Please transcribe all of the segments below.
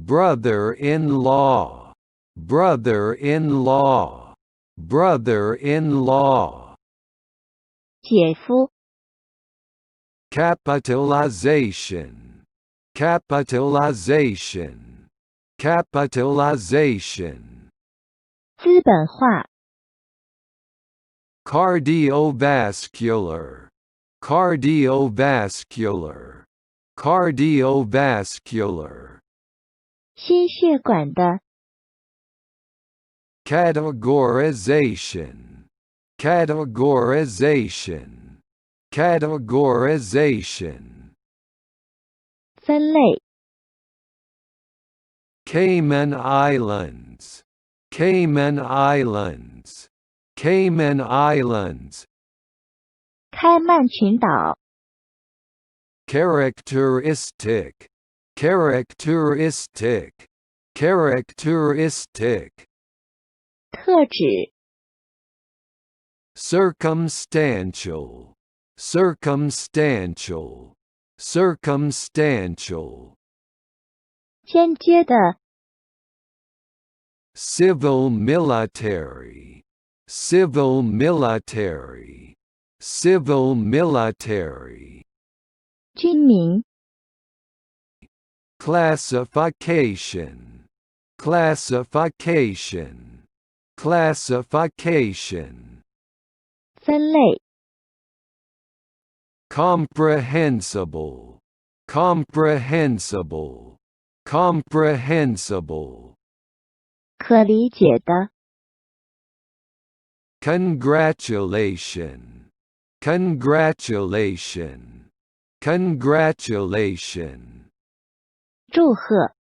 brother-in-law, brother-in-law, brother-in-law. 姐夫 capitalization, capitalization, capitalization. 资本化 cardiovascular, cardiovascular, cardiovascular. 心血管的 categorization, categorization, categorization. 分类 Cayman Islands, Cayman Islands, Cayman Islands. 开曼群岛 characteristic, characteristic, characteristic. 特指 circumstantial, circumstantial, circumstantial. 间接的 civil military, civil military, civil military. 军民 classification, classification, classification. 分类 comprehensible, comprehensible, comprehensible. 可理解的 congratulation, congratulation, congratulation. 祝贺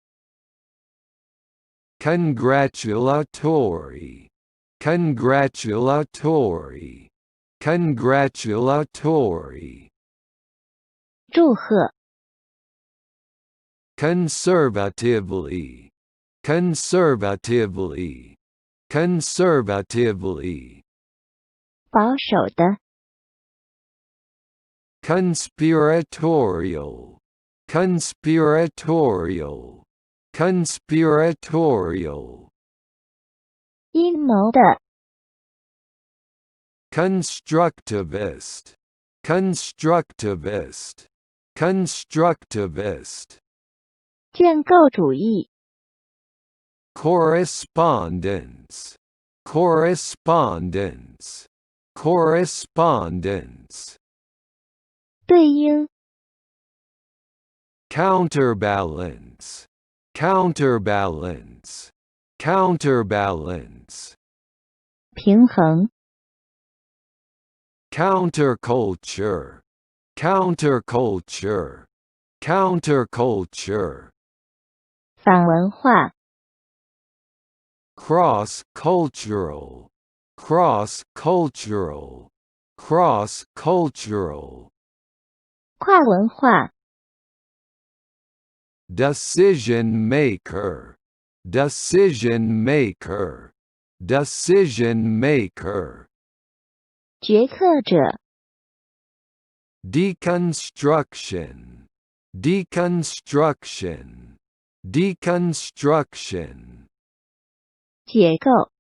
congratulatory, congratulatory, congratulatory. 祝贺 conservatively, conservatively, conservatively. 保守的 conspiratorial, conspiratorial, conspiratorial. 阴谋的 constructivist, constructivist, constructivist. 建构主义 correspondence, correspondence, correspondence. 对应 counterbalance, counterbalance, counterbalance. 平衡 counterculture, counterculture, counterculture. 反文化 cross-cultural, cross-cultural, cross-cultural. 跨文化 decision maker, decision maker, decision maker. 决策者 deconstruction, deconstruction, deconstruction. 结构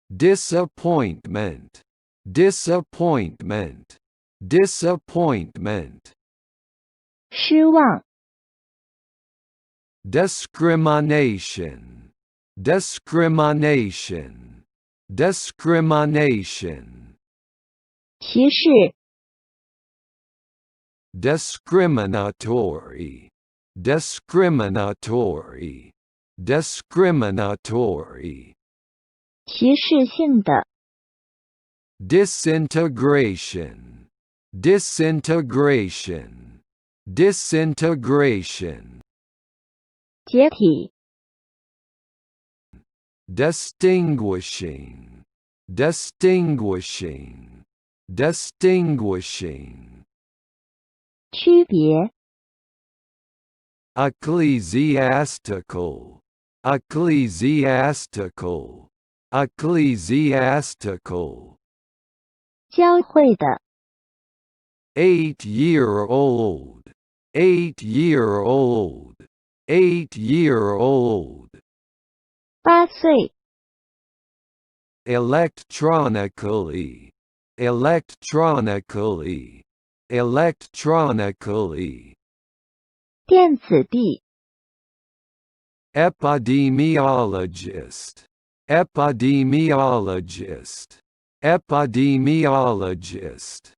disappointment, disappointment, disappointment. 失望 discrimination, discrimination, discrimination. 歧视 discriminatory, discriminatory, discriminatory. 歧视性的 disintegration, disintegration, disintegration. 解体 distinguishing, distinguishing, distinguishing. 区别 ecclesiastical, ecclesiastical, ecclesiastical. 教会的 8-year-old, 8-year-old, 8-year-old. 8岁。Electronically. Electronically. Electronically. 电子地。Epidemiologist. Epidemiologist. Epidemiologist.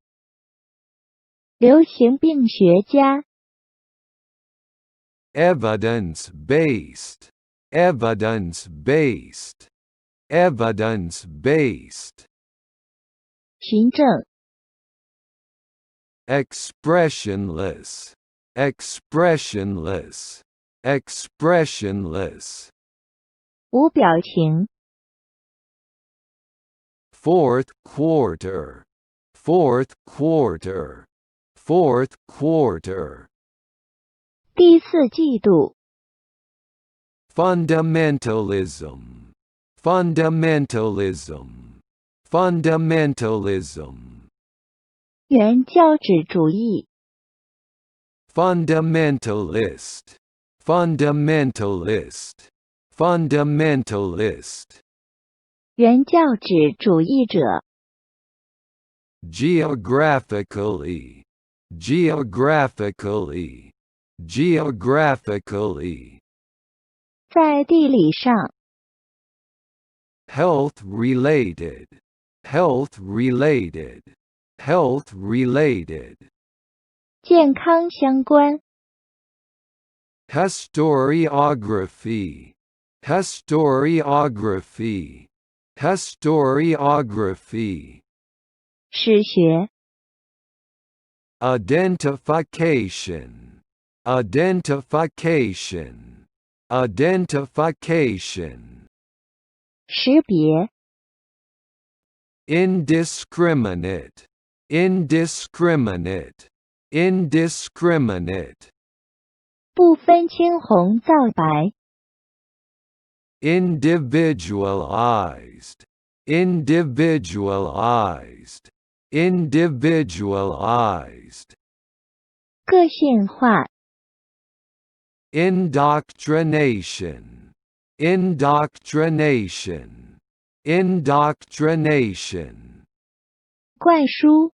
流行病学家。Evidence-based. Evidence-based. Evidence-based. 循证。Expressionless. Expressionless. Expressionless. 无表情。Fourth quarter. Fourth quarter. Fourth quarter. 第四季度。Fundamentalism. Fundamentalism. Fundamentalism. 原教旨主义。Fundamentalist. Fundamentalist. Fundamentalist. 原教旨主义者。Geographically. Geographically. Geographically. 在地理上。Health related. Health related. Health related. 健康相关。Historiography. Historiography. Historiography. 史学。Identification. Identification. Identification. 识别。Indiscriminate. Indiscriminate. Indiscriminate. 不分青红皂白。Individualized. Individualized. Individualized. 个性化。Indoctrination. Indoctrination. Indoctrination. 灌输。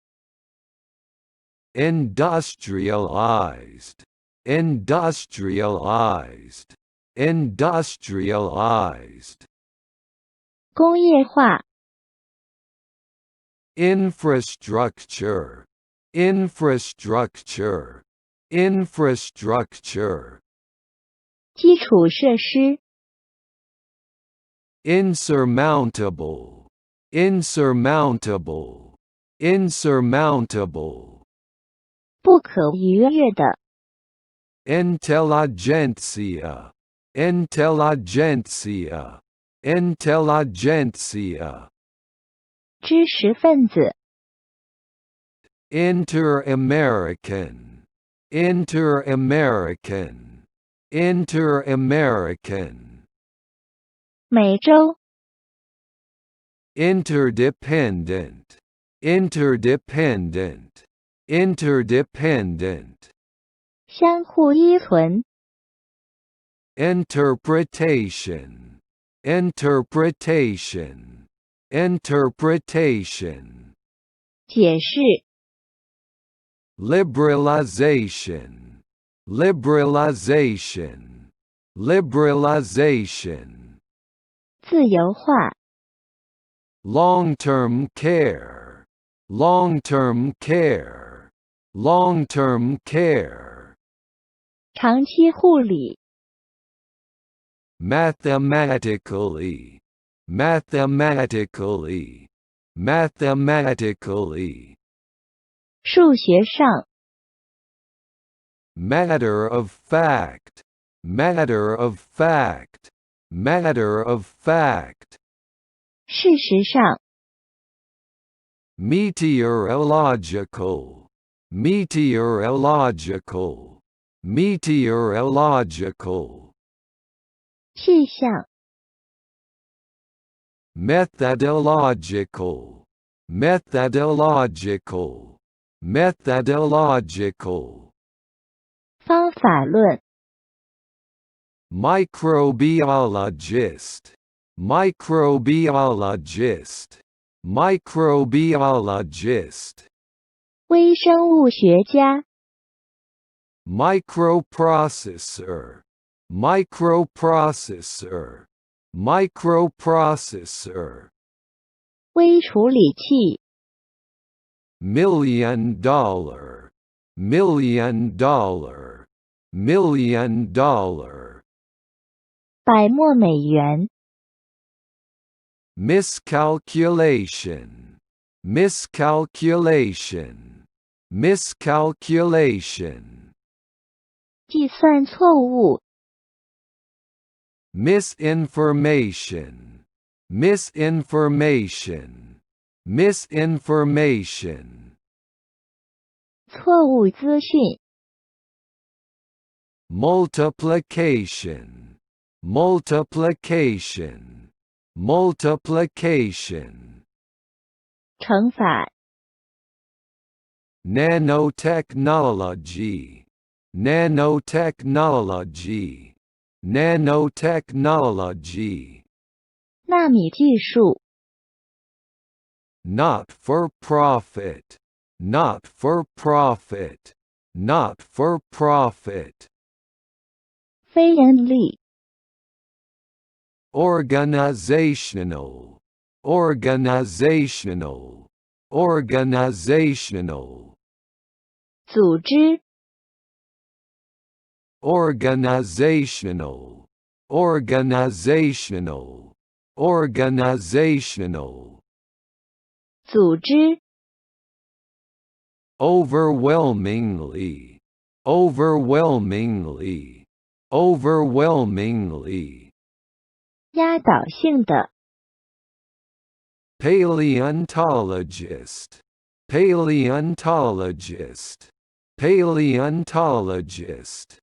Industrialized. Industrialized. Industrialized. 工业化。Infrastructure. Infrastructure. Infrastructure. 基础设施。Insurmountable. Insurmountable. Insurmountable. 不可逾越的。Intelligentsia. Intelligentsia. Intelligentsia. 知识分子。Inter-American. Inter-American. Inter-American. 美洲。Interdependent. Interdependent. Interdependent. 相互依存。Interpretation. Interpretation. Interpretation. 解释。Liberalization. Liberalization. Liberalization. 自由化。Long-term care. Long-term care. Long-term care. 长期护理。Mathematically. Mathematically. Mathematically. 数学上。Matter of fact. Matter of fact. Matter of fact. 事实上。Meteorological. Meteorological. Meteorological. 气象。Methodological. Methodological. Methodological. 方法论。microbiologist, microbiologist, microbiologist, 微生物学家， microprocessor, microprocessor, microprocessor, 微处理器， million dollar, million dollar, million dollar, 百墨美元， miscalculation, miscalculation, miscalculation, 计算错误， misinformation, misinformation, misinformation, 错误资讯， multiplication, multiplication, multiplication, 乘法， nanotechnology, nanotechnology, nanotechnology, 纳米技术， not for profit, not for profit, not for profit, 非人力， organizational, organizational, organizational, 组织， organizational, organizational, organizational, 组织， overwhelmingly, overwhelmingly, overwhelmingly, 压倒性的， paleontologist, paleontologist, paleontologist,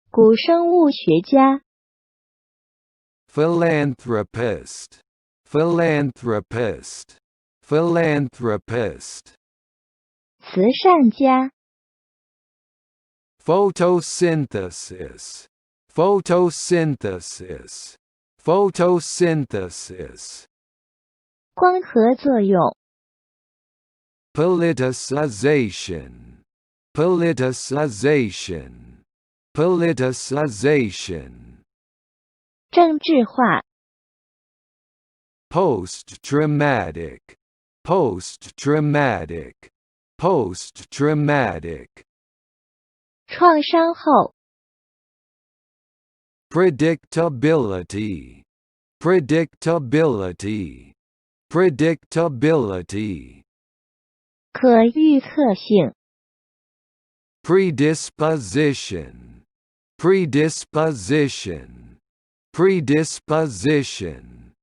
古生物学家， philanthropist, philanthropist, philanthropist, 慈善家， photosynthesis, photosynthesis, photosynthesis, 光合作用， politicization, politicization, politicization, 政治化， post-traumatic, post-traumatic, post-traumatic, 创伤后， predictability, predictability, predictability, 可预测性， predisposition, predisposition, predisposition,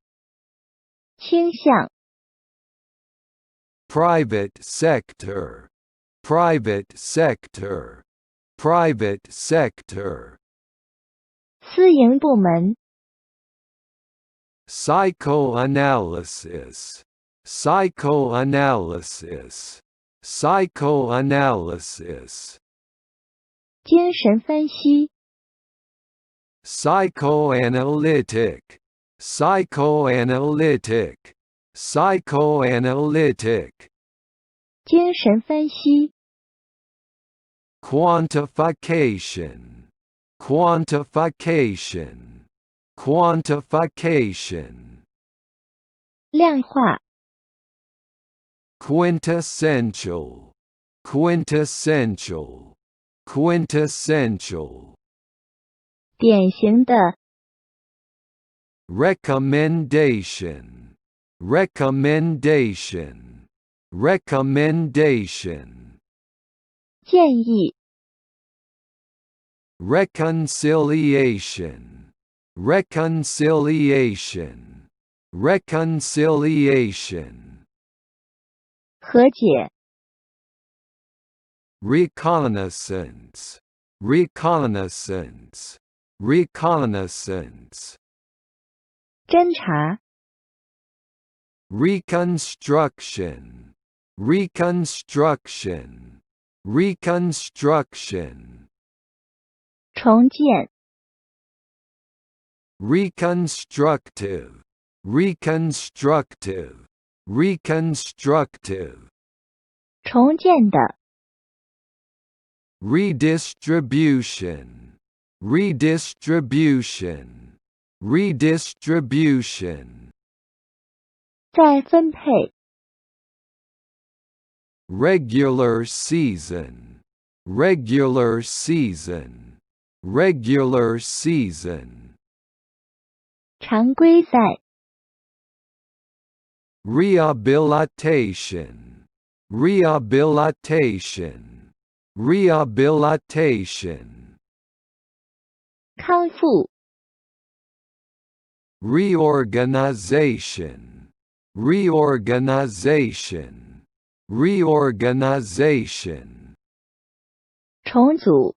倾向， private sector, private sector, private sector, 私营部门， psychoanalysis, psychoanalysis, psychoanalysis, 精神分析， psychoanalytic, psychoanalytic, psychoanalytic, 精神分析， quantification, quantification, quantification, 量化， quintessential, quintessential, quintessential, 典型的， recommendation, recommendation, recommendation, 建议， reconciliation, reconciliation, reconciliation, 和解， reconnaissance, reconnaissance, reconnaissance, 侦查， reconstruction, reconstruction, reconstruction, 重建， reconstructive, reconstructive, reconstructive, 重建的， redistribution, redistribution, redistribution, 再分配， regular season, regular season, regular season, 常规赛， rehabilitation, rehabilitation, rehabilitation, 康复， reorganization, reorganization, reorganization, 重组，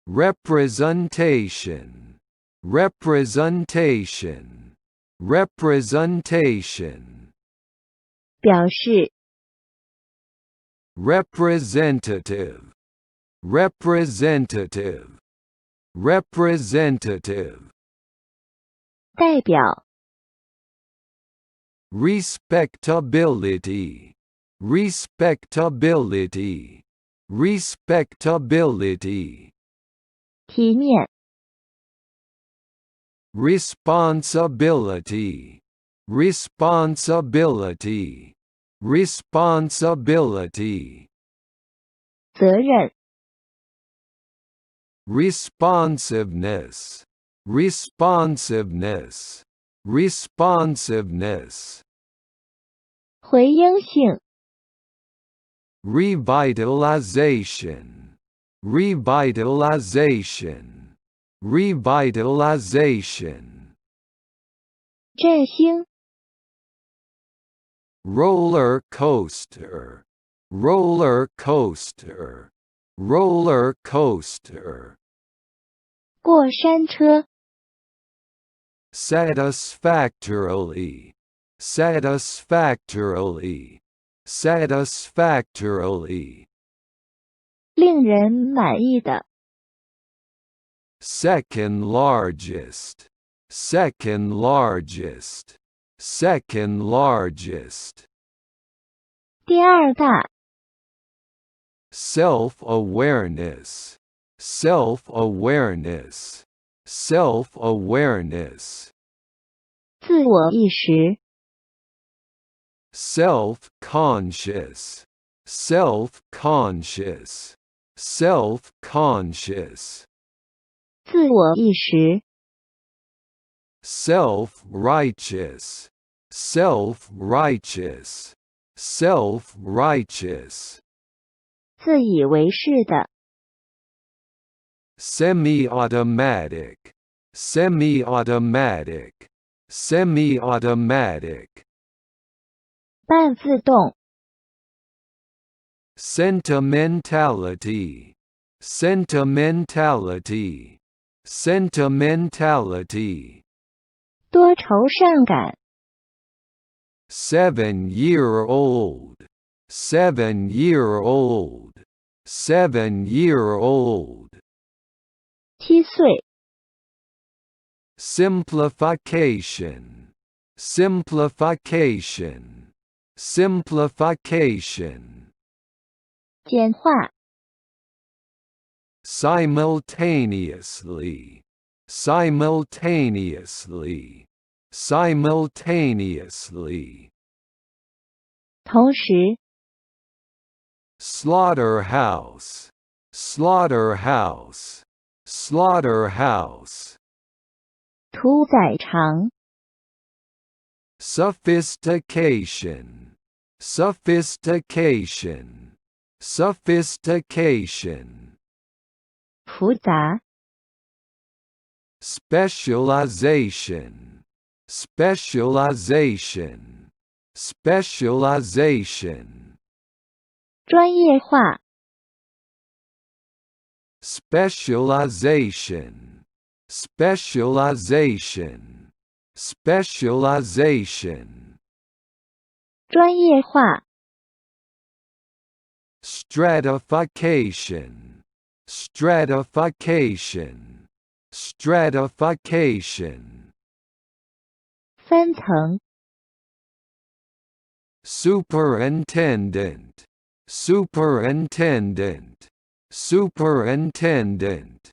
representation, representation, representation, 表示， representative, representative, representative, 代表， respectability, respectability, respectability, 体面， responsibility, responsibility, responsibility, 责任， responsiveness, responsiveness, responsiveness, 回应性， revitalization, revitalization, revitalization, 振兴， roller coaster, roller coaster, roller coaster, 过山车， satisfactorily, satisfactorily, satisfactorily, 令人满意的， second largest, second largest, second largest, 第二大， self-awareness, self-awareness, self-awareness, 自我意识， self-conscious, self-conscious, self-conscious, 自我意识， self-righteous, self-righteous, self-righteous, 自以为是的， semi-automatic, semi-automatic, semi-automatic, 半自动， sentimentality, sentimentality, sentimentality, 多愁善感， 7-year-old, 7-year-old, 7-year-old, 7岁， simplification, simplification, simplification, 简化， simultaneously, simultaneously, simultaneously, 同时， slaughterhouse, slaughterhouse, slaughterhouse, 屠宰场， sophistication, sophistication, sophistication, 复杂， specialization, specialization, specialization, 专业化， specialization, specialization, specialization, 专业化， stratification, stratification, stratification, 分层 superintendent, superintendent, superintendent,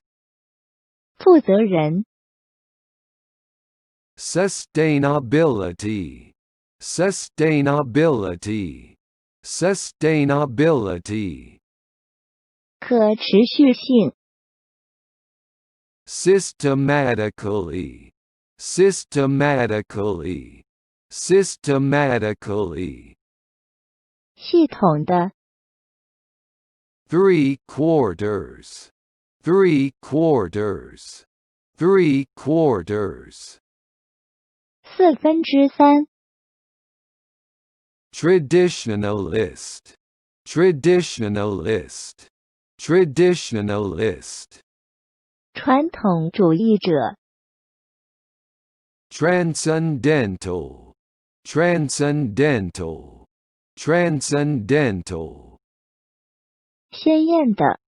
负责人 sustainability, sustainability, sustainability, 可持续性 systematically, systematically, systematically, 系统的 three quarters, three quarters, three quarters, 3/4 traditionalist, traditionalist, traditionalist, 传统主义者 transcendental, transcendental, transcendental, 鲜艳的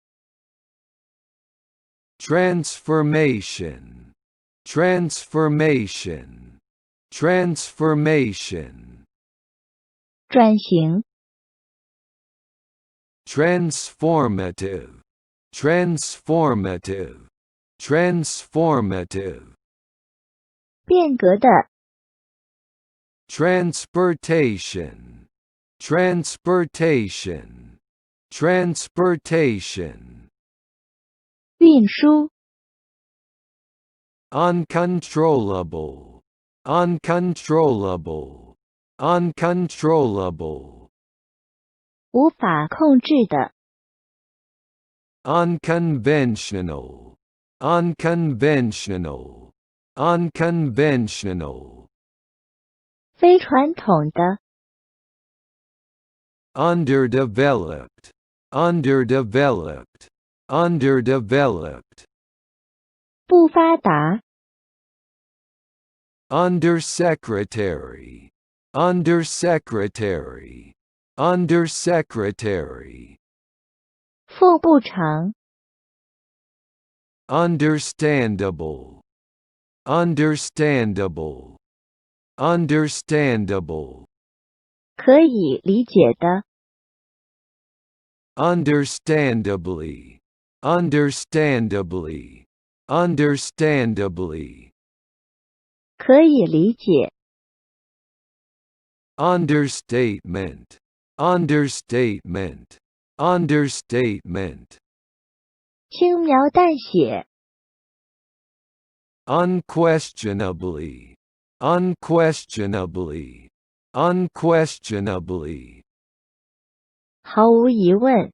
transformation, transformation, transformation, 转型 transformative, transformative, transformative, 变革的 transportation, transportation, transportation, 运输 uncontrollable, uncontrollable, uncontrollable, 无法控制的 unconventional, unconventional, unconventional, 非传统的 underdeveloped, underdeveloped, underdeveloped, 不发达 undersecretary, undersecretary, undersecretary, 副部长 understandable, understandable, understandable, 可以理解的 understandably, understandably, understandably, 可以理解 understatement, understatement, understatement, 轻描淡写 unquestionably, unquestionably, unquestionably, 毫无疑问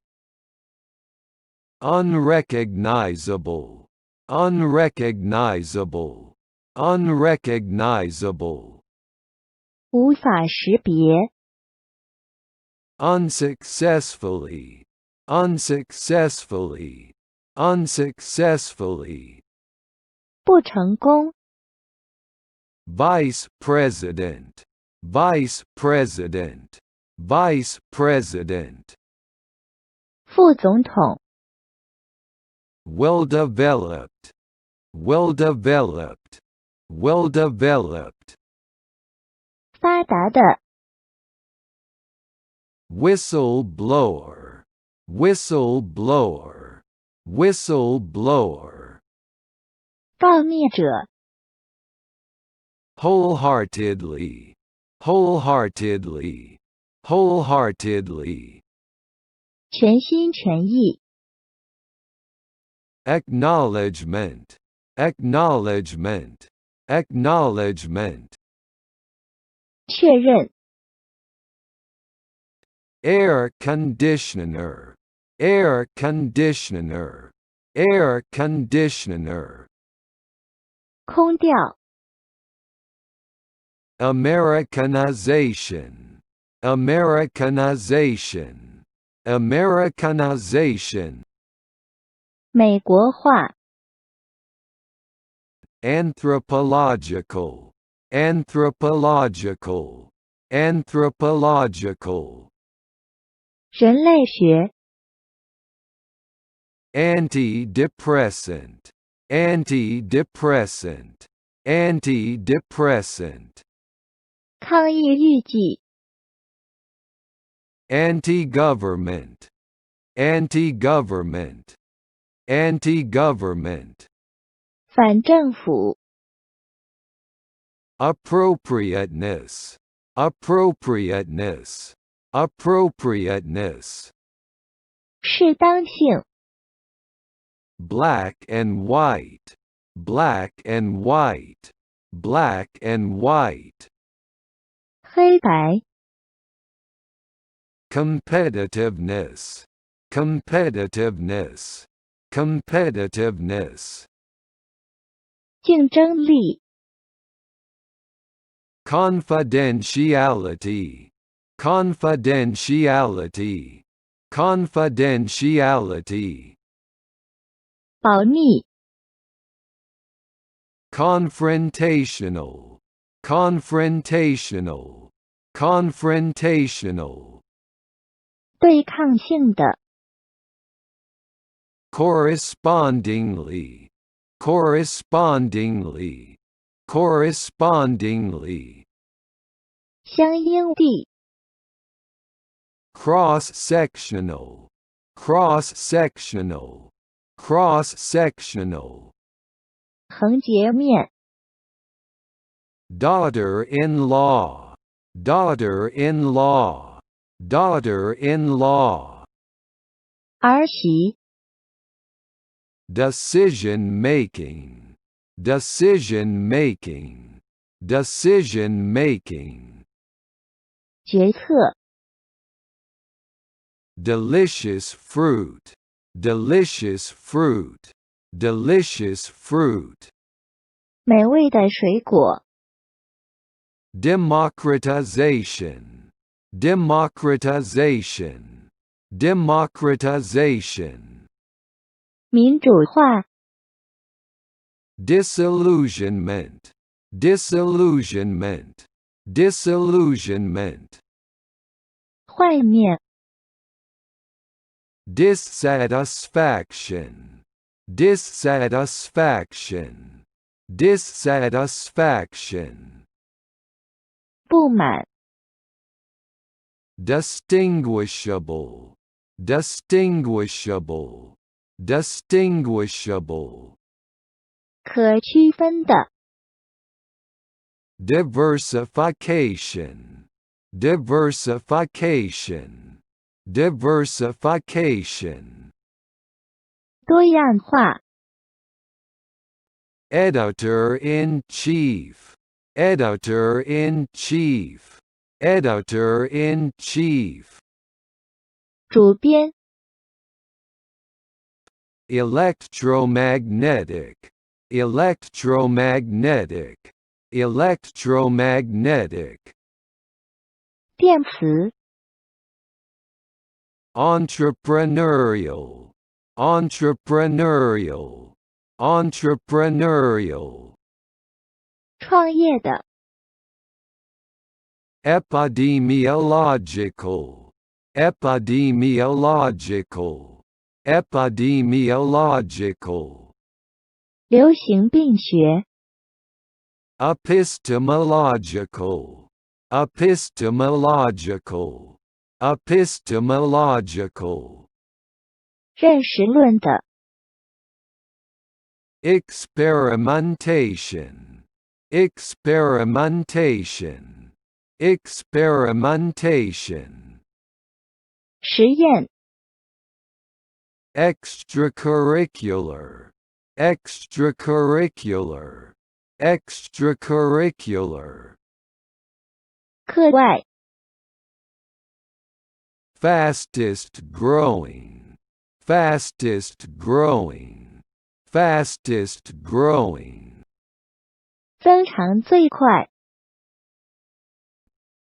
unrecognizable, unrecognizable, unrecognizable, 无法识别 unsuccessfully, unsuccessfully, unsuccessfully, 不成功 vice president, vice president, vice president, 副总统 well-developed, well-developed, well-developed, 发达的 whistleblower, whistleblower, whistleblower, 告密者 wholeheartedly, wholeheartedly, wholeheartedly, 全心全意 acknowledgement, acknowledgement, acknowledgement, 确认 air conditioner, air conditioner, air conditioner, 空调 Americanization, Americanization, Americanization, 美国化 anthropological, anthropological, anthropological, 人类学 antidepressant, antidepressant, antidepressant, 抗抑郁剂， anti-government, anti-government, anti-government, 反政府， appropriateness, appropriateness, appropriateness, 适当性， black and white, black and white, black and white, 黑白， competitiveness, competitiveness, competitiveness, 竞争力， confidentiality, confidentiality, confidentiality, 保密， confrontational, confrontational, confrontational, 对抗性的， correspondingly, correspondingly, correspondingly, 相应地， cross-sectional, cross-sectional, cross-sectional, 横截面， daughter-in-law, daughter-in-law, daughter-in-law, 儿媳， decision-making, decision-making, decision-making, 决策， delicious fruit, delicious fruit, delicious fruit, 美味的水果， democratization, democratization, democratization, 民主化， disillusionment, disillusionment, disillusionment, 幻灭， dissatisfaction, dissatisfaction, dissatisfaction, 不满， distinguishable, distinguishable, distinguishable, 可区分的， diversification, diversification, diversification, 多样化， editor-in-chief, editor-in-chief, editor-in-chief, 主编， electromagnetic, electromagnetic, electromagnetic, 电磁， entrepreneurial, entrepreneurial, entrepreneurial, 创业的， epidemiological, epidemiological, epidemiological, 流行病学， epistemological, epistemological, epistemological, 认识论的， experimentation, experimentation, experimentation, 实验， extracurricular, extracurricular, extracurricular, 课外， fastest growing, fastest growing, fastest growing, 增长最快，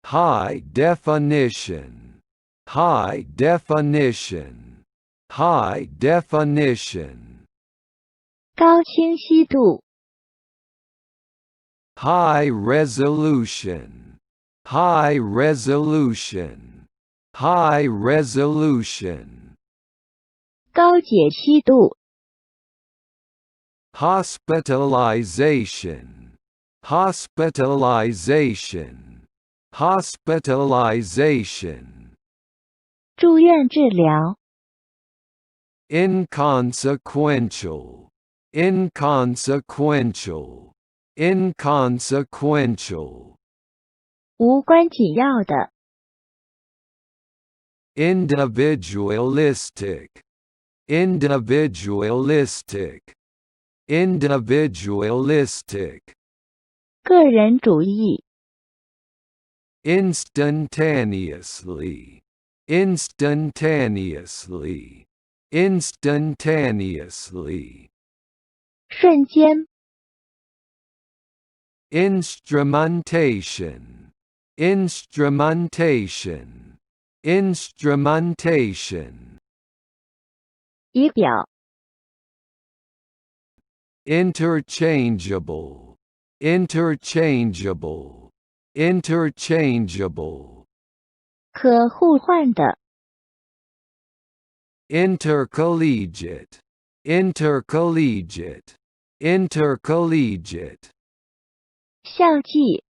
high definition, high definition, high definition, 高清晰度， high resolution, high resolution, high resolution, 高解析度， hospitalization, hospitalization, hospitalization, 住院治疗， inconsequential, inconsequential, inconsequential, 无关紧要的， individualistic, individualistic, individualistic, 个人主义， instantaneously, instantaneously, instantaneously, 瞬间， instrumentation, instrumentation, instrumentation, 仪表， interchangeable, interchangeable, interchangeable, 可互换的， intercollegiate, intercollegiate, intercollegiate, 校际，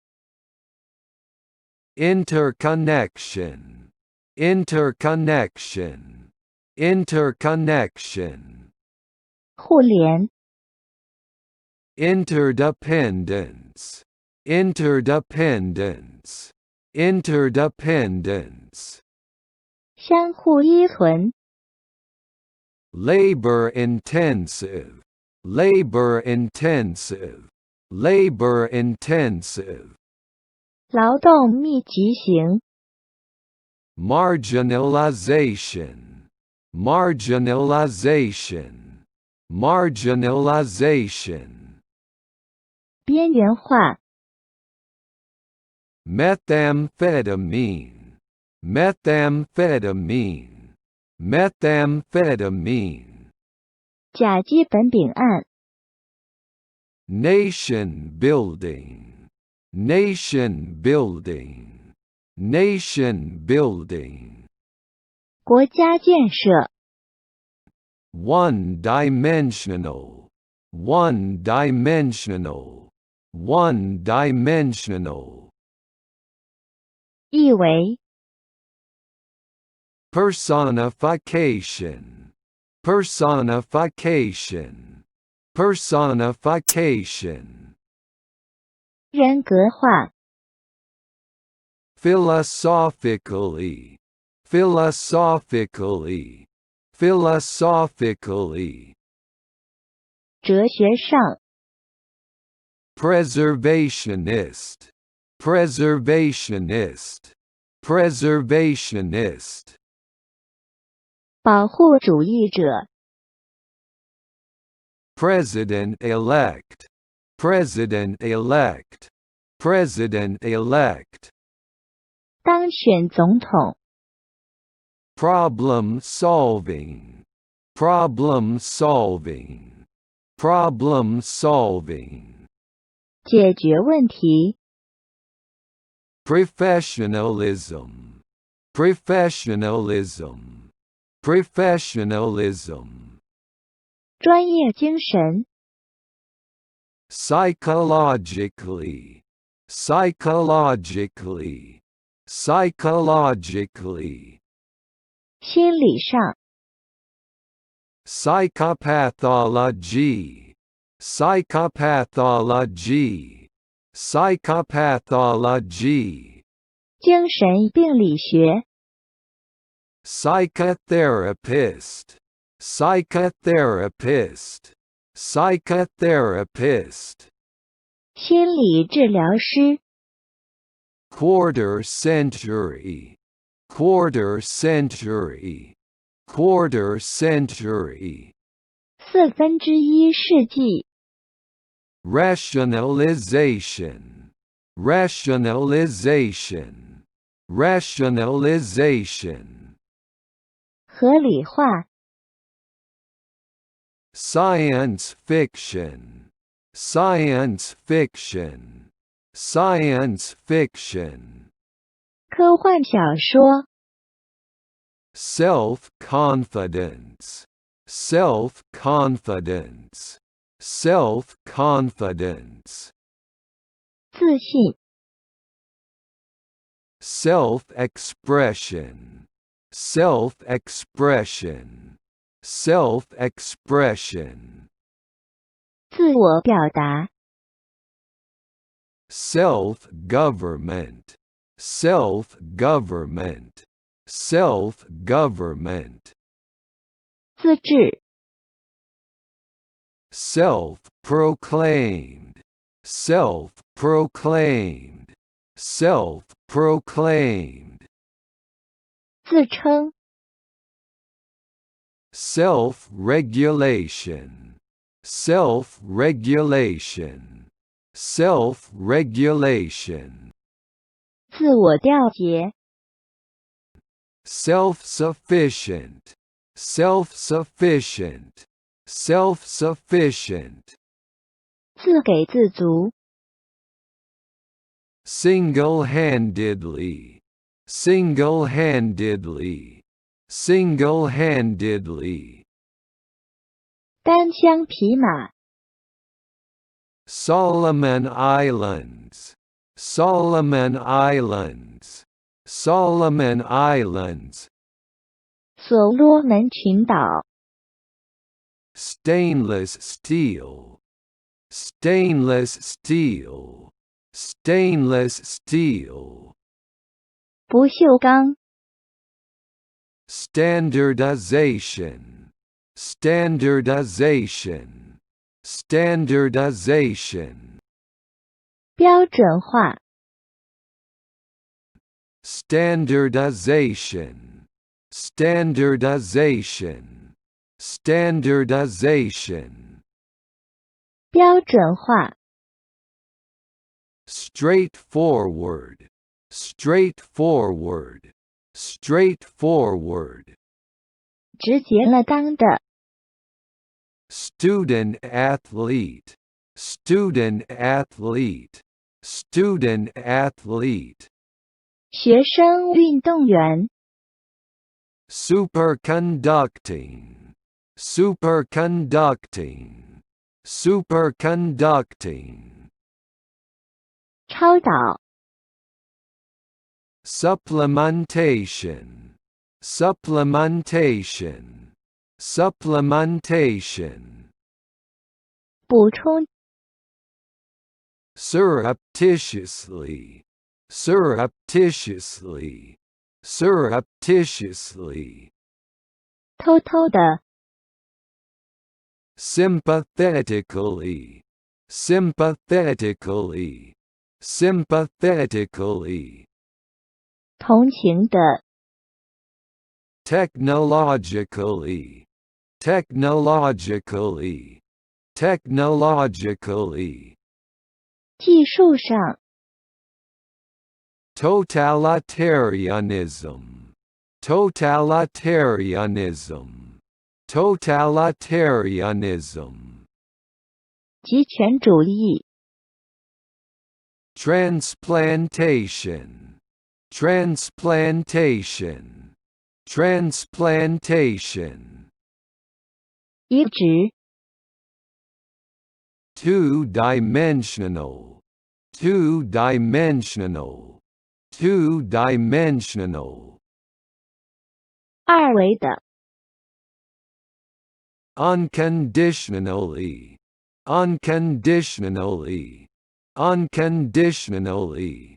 interconnection, interconnection, interconnection, 互联， interdependence, interdependence, interdependence, 相互依存， labor intensive, labor intensive, labor intensive, 劳动密集型， marginalization, marginalization, marginalization, 边缘化， methamphetamine, methamphetamine, methamphetamine, 甲基苯丙胺， nation building, nation building, nation building, 国家建设， one-dimensional, one-dimensional, one-dimensional, 意为， personification, personification, personification, 人格化， philosophically, philosophically, philosophically, 哲学上， preservationist, preservationist, preservationist, 保护主义者， president-elect, president-elect, president-elect, 当选总统， problem solving, problem solving, problem solving, 解决问题， professionalism, professionalism, professionalism, 专业精神， psychologically, psychologically, psychologically, 心理上， psychopathology, psychopathology, psychopathology, 精神病理学， psychotherapist, psychotherapist, psychotherapist, 心理治疗师， quarter century, quarter century, quarter century, 1/4世纪， rationalization, rationalization, rationalization, 合理化， science fiction, science fiction, science fiction, 科幻小说， self-confidence, self-confidence, self-confidence, 自信、 self-expression, self-expression, self-expression, 自我表达、 self-government, self-government, self-government, 自治、 self-proclaimed, self-proclaimed, self-proclaimed, 自称、 self-regulation, self-regulation, self-regulation, 自我调节、 self-sufficient, self-sufficient, self-sufficient, 自给自足、 single-handedly, single-handedly, single-handedly, 单枪匹马、 Solomon Islands, Solomon Islands, Solomon Islands, 所罗门群岛、 stainless steel, stainless steel, stainless steel, 不锈钢、 standardization, standardization, standardization, 标准化、 standardization, standardization, standardization, 标准化、 straightforward, straightforward, straightforward, 直截了当的、 student athlete, student athlete, student athlete, 学生运动员、 superconducting, superconducting, superconducting, 超导、 supplementation, supplementation, supplementation, 补充、 surreptitiously, surreptitiously, surreptitiously, 偷偷的、 sympathetically, sympathetically, sympathetically, 同情的、 technologically, technologically, technologically, 技术上、 totalitarianism, totalitarianism, totalitarianism, 极权主义、 transplantation, transplantation, transplantation, 移植、 two-dimensional, two-dimensional, two-dimensional, 二维的、 unconditionally, unconditionally, unconditionally,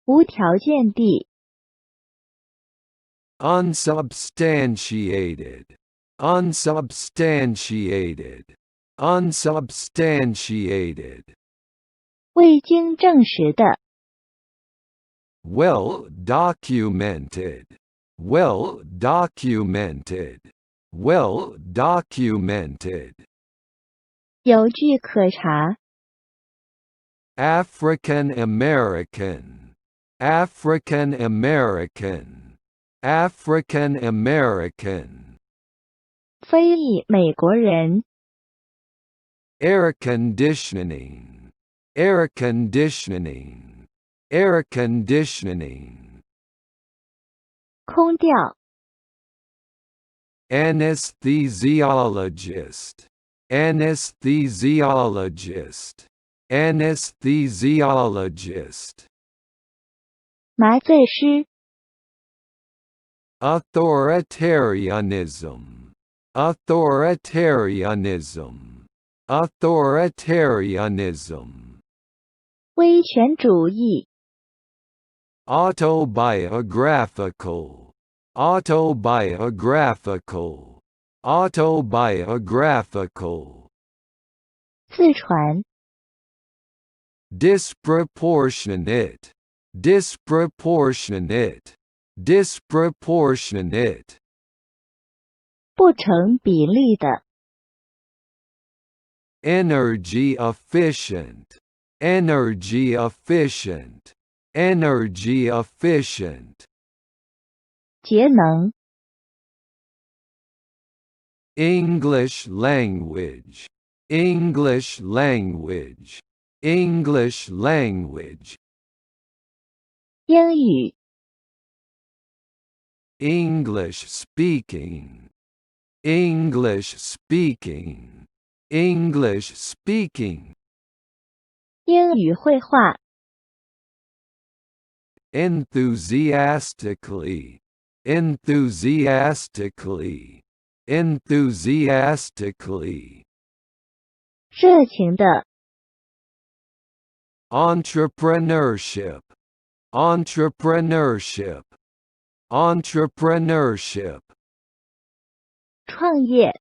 无条件地、 unsubstantiated, unsubstantiated, unsubstantiated, 未经证实的、 well documented, well documented, well documented, 有据可查、 African American, African American, African American, 非裔美国人、 air conditioning, air conditioning, air conditioning, 空调、 anesthesiologist, anesthesiologist, anesthesiologist, 麻醉师， authoritarianism, authoritarianism, authoritarianism, 威权主义， autobiographical, autobiographical, autobiographical, 自传， disproportionate, disproportionate, disproportionate, 不成比例的， energy efficient, energy efficient, energy efficient, 节能， English language, English language, English language, 英语， English speaking, English speaking, English speaking, 英语绘画， enthusiastically, enthusiastically, enthusiastically, 热情的， entrepreneurship, entrepreneurship, entrepreneurship, 创业，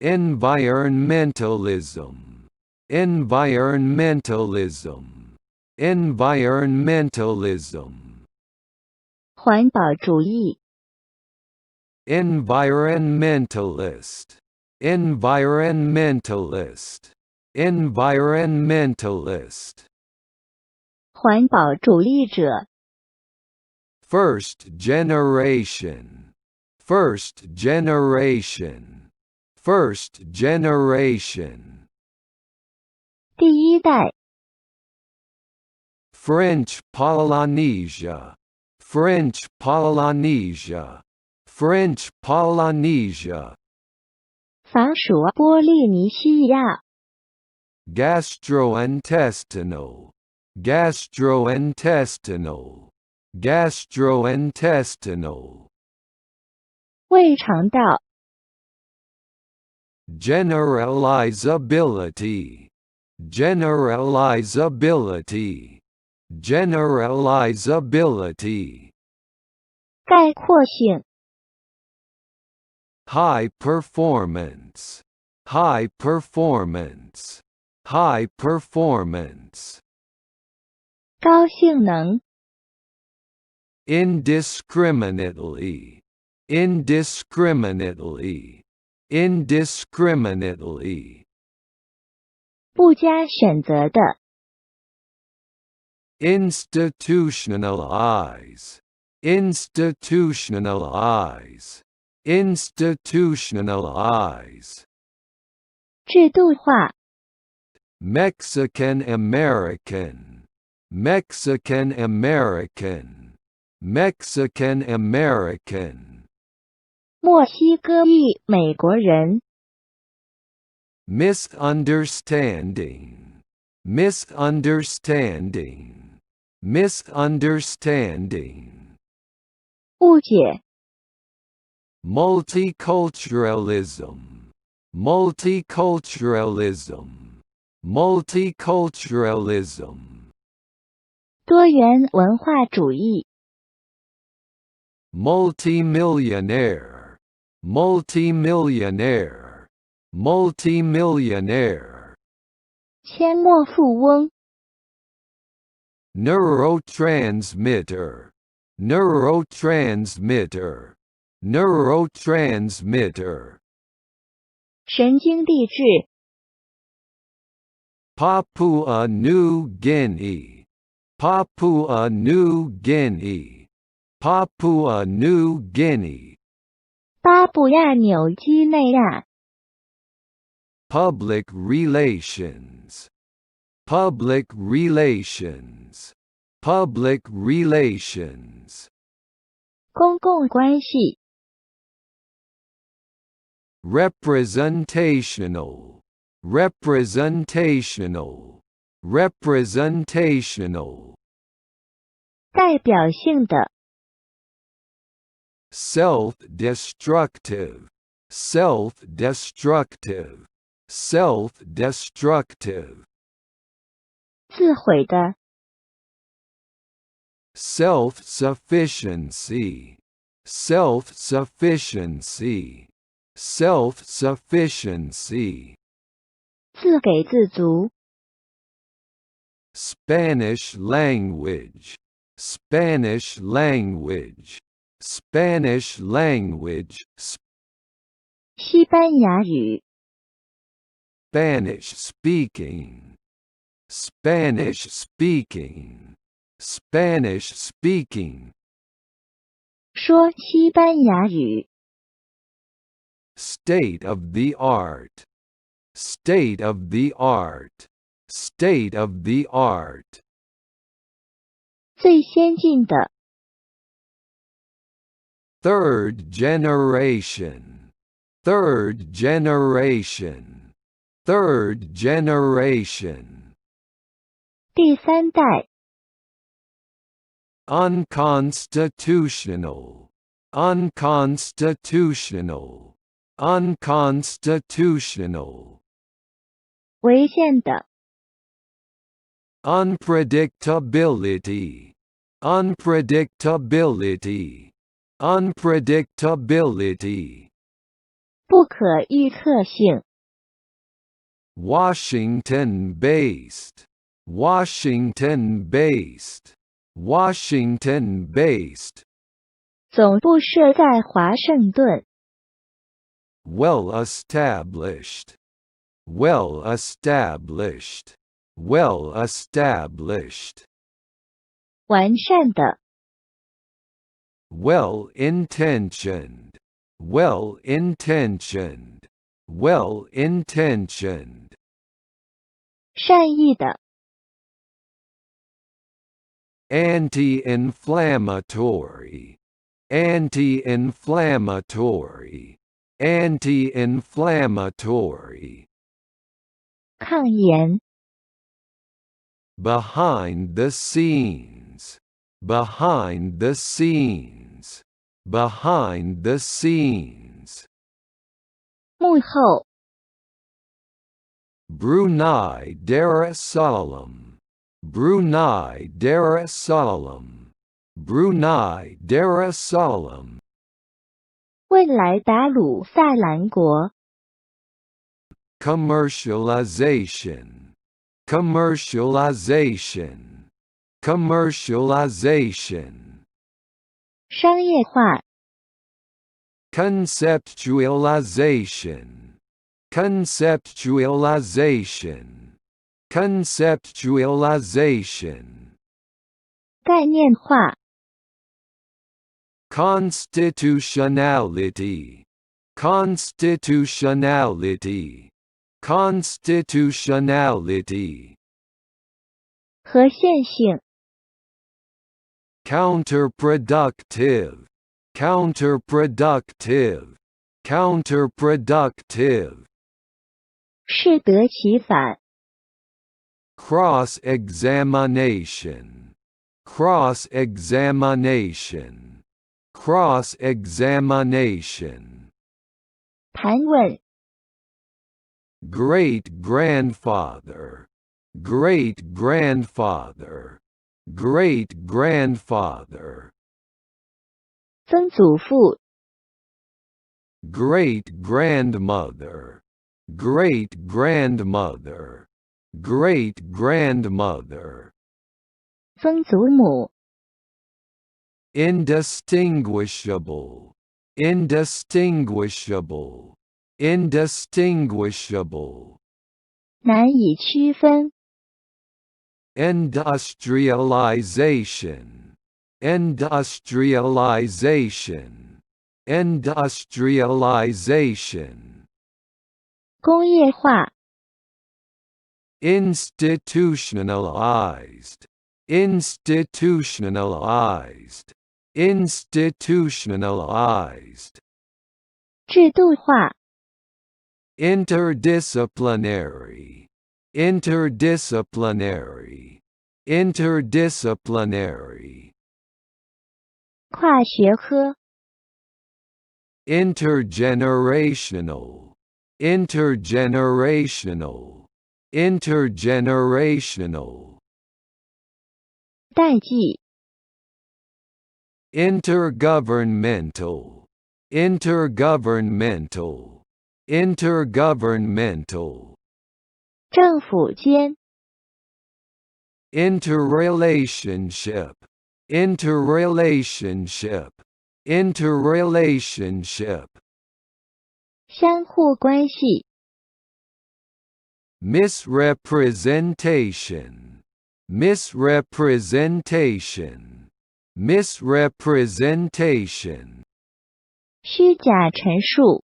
environmentalism, environmentalism, environmentalism, 环保主义， environmentalist, environmentalist, environmentalist, 环保主义者， first generation, first generation, first generation, 第一代， French Polynesia, French Polynesia, French Polynesia, 法属波利尼西亚， gastrointestinal, gastrointestinal, gastrointestinal, 胃肠道， generalizability, generalizability, generalizability, 概括性， high performance, high performance, high performance, 高性能， indiscriminately, indiscriminately, indiscriminately, 不加选择的， institutionalize, institutionalize, institutionalize, 制度化， Mexican American, Mexican American, Mexican American, 墨西哥裔美国人， misunderstanding, misunderstanding, misunderstanding, 误解， multiculturalism, multiculturalism, multiculturalism, 多元文化主义， multimillionaire, multimillionaire, multimillionaire, 阡陌富翁， neurotransmitter, neurotransmitter, neurotransmitter, 神经递质， Papua New Guinea, Papua New Guinea, Papua New Guinea, 巴布亚纽几内亚， public relations, public relations, public relations, 公共关系， representational, representational, representational, 代表性的 self-destructive, self-destructive, self-destructive, 自毁的 self-sufficiency, self-sufficiency, self-sufficiency, 自给自足 Spanish language, Spanish language, Spanish language,西班牙语 Spanish speaking, Spanish speaking, Spanish speaking, 说西班牙语 state of the art, state of the art, state of the art, 最先进的 third generation, third generation, third generation, 第三代 unconstitutional, unconstitutional, unconstitutional, 违宪的 unpredictability, unpredictability, unpredictability, 不可预测性 Washington-based, Washington-based, Washington-based, 总部设在华盛顿 well-established, well-established, well-established, 完善的 well-intentioned, well-intentioned, well-intentioned, 善意的 anti-inflammatory, anti-inflammatory, anti-inflammatory, 抗炎 behind the scenes, behind the scenes, behind the scenes, 幕后 Brunei Darussalam, Brunei Darussalam, Brunei Darussalam, 未来达鲁萨兰国 commercialization, commercialization, commercialization, 商业化 conceptualization, conceptualization, conceptualization, 概念化 constitutionality, constitutionality, constitutionality, 和线性 counterproductive, counterproductive, counterproductive, 适得其反 cross-examination, cross-examination, cross-examination, 盘问 great-grandfather, great-grandfather, great-grandfather, 曾祖父 great-grandmother, great-grandmother, great-grandmother, 曾祖母 indistinguishable, indistinguishable, indistinguishable, 难以区分 industrialization, industrialization, industrialization, 工业化 institutionalized, institutionalized, institutionalized, 制度化 interdisciplinary, interdisciplinary, interdisciplinary, 跨学科 intergenerational, intergenerational, intergenerational, 代际 intergovernmental, intergovernmental, intergovernmental, 政府间 interrelationship, interrelationship, interrelationship, 相互关系 misrepresentation, misrepresentation, misrepresentation, 虚假陈述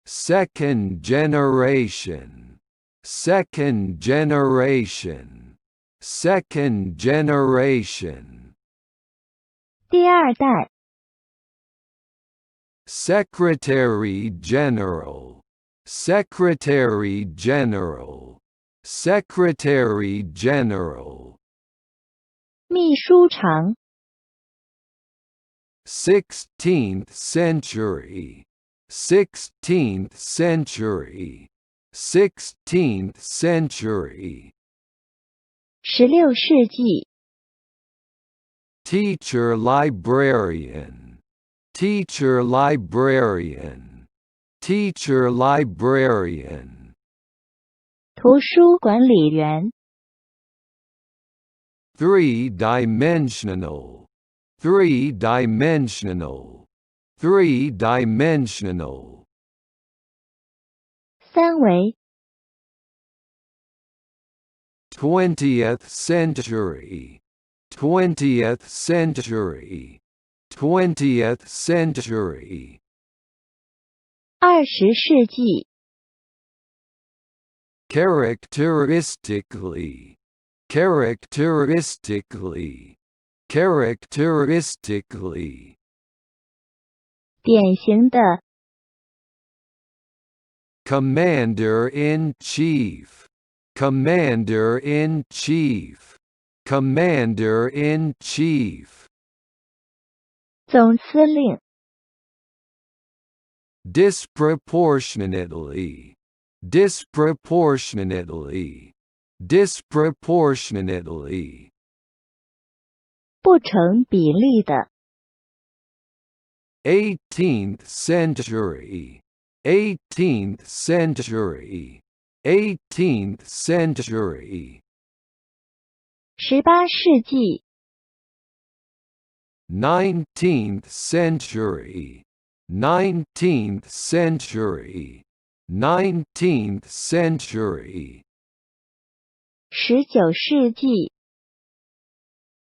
second generation, second generation, second generation, 第二代 secretary general, secretary general, secretary general, 秘书长 16th century, 16th century, 16th century, 16世纪 teacher librarian, teacher librarian, teacher librarian, 图书管理员 three-dimensional, three-dimensional, three-dimensional, 三维 20th century, 20th century, 20th century, 20世纪 characteristically, characteristically, characteristically, 典型的 commander-in-chief, commander-in-chief, commander-in-chief, 总司令 disproportionately, disproportionately, disproportionately, 不成比例的 18th century, 18th century, 18th century, 18世纪 19th century, 19th century, 19th century, 19世纪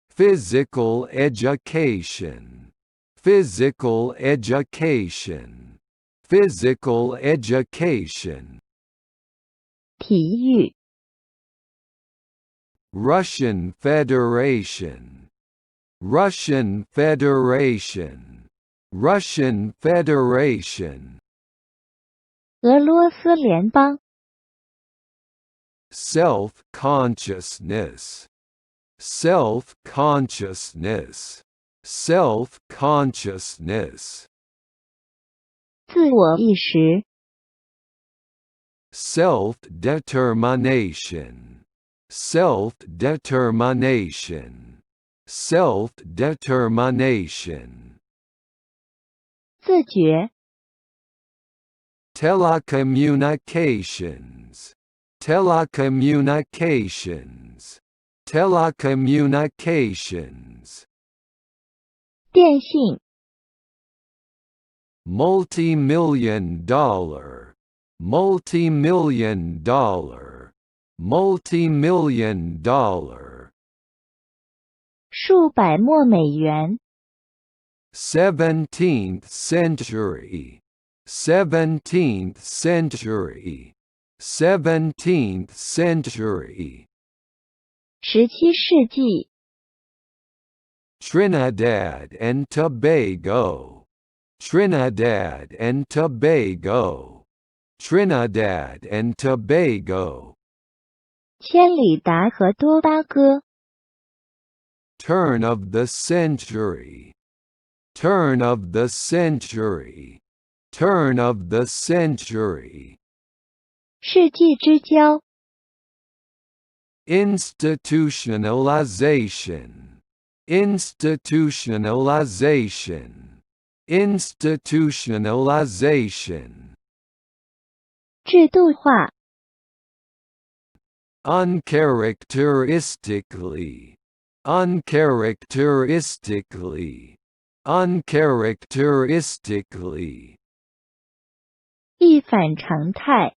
physical education, physical education, physical education, 体育 Russian Federation, Russian Federation, Russian Federation, 俄罗斯联邦 self-consciousness, self-consciousness, self-consciousness, 自我意识 self-determination, self-determination, self-determination, 自觉 telecommunications, telecommunications, telecommunications, 电信 multi-million dollar, multi-million dollar, multi-million dollar, 数百墨美元 17th century, 17th century, 17th century, 17世纪 Trinidad and Tobago, Trinidad and Tobago, Trinidad and Tobago. 千里达和多巴哥。Turn of the century. Turn of the century. Turn of the century. 世纪之交。Institutionalization. Institutionalization. Institutionalization. 制度化。Uncharacteristically. Uncharacteristically. Uncharacteristically. 一反常态。